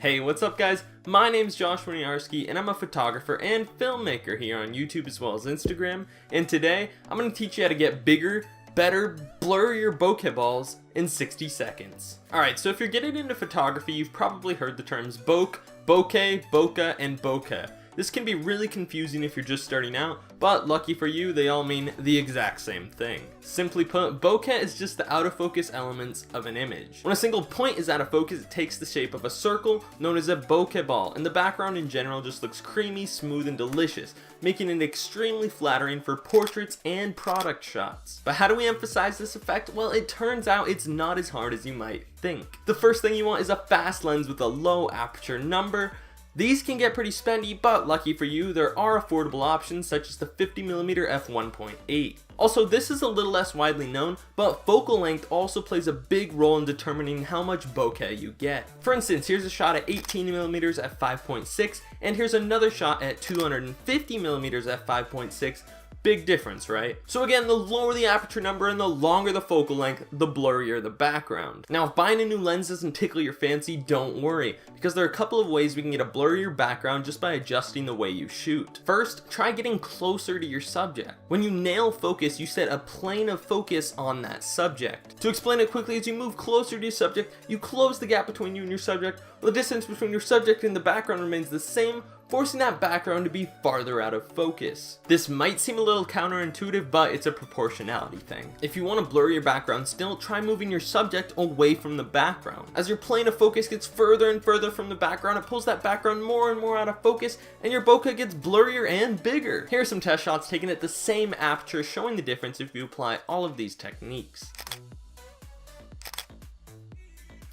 Hey, what's up guys? My name's Josh Winiarski and I'm a photographer and filmmaker here on YouTube as well as Instagram. And today, I'm going to teach you how to get bigger, better, blurrier bokeh balls in 60 seconds. Alright, so if you're getting into photography, you've probably heard the terms bokeh, bokeh, and bokeh. This can be really confusing if you're just starting out, but lucky for you, they all mean the exact same thing. Simply put, bokeh is just the out of focus elements of an image. When a single point is out of focus, it takes the shape of a circle known as a bokeh ball, and the background in general just looks creamy, smooth, and delicious, making it extremely flattering for portraits and product shots. But how do we emphasize this effect? Well, it turns out it's not as hard as you might think. The first thing you want is a fast lens with a low aperture number. These can get pretty spendy, but lucky for you, there are affordable options such as the 50mm f1.8. Also, this is a little less widely known, but focal length also plays a big role in determining how much bokeh you get. For instance, here's a shot at 18mm at 5.6, and here's another shot at 250mm at 5.6. Big difference, right? So again, the lower the aperture number and the longer the focal length, the blurrier the background. Now, if buying a new lens doesn't tickle your fancy, don't worry, because there are a couple of ways we can get a blurrier background just by adjusting the way you shoot. First, try getting closer to your subject. When you nail focus, you set a plane of focus on that subject. To explain it quickly, as you move closer to your subject, you close the gap between you and your subject, while the distance between your subject and the background remains the same, forcing that background to be farther out of focus. This might seem a little counterintuitive, but it's a proportionality thing. If you want to blur your background still, try moving your subject away from the background. As your plane of focus gets further and further from the background, it pulls that background more and more out of focus, and your bokeh gets blurrier and bigger. Here are some test shots taken at the same aperture, showing the difference if you apply all of these techniques.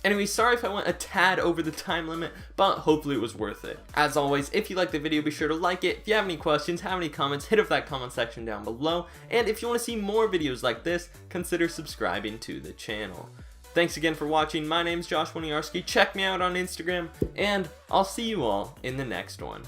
Anyway, sorry if I went a tad over the time limit, but hopefully it was worth it. As always, if you liked the video, be sure to like it. If you have any questions, have any comments, hit up that comment section down below. And if you want to see more videos like this, consider subscribing to the channel. Thanks again for watching. My name's Josh Winiarski. Check me out on Instagram, and I'll see you all in the next one.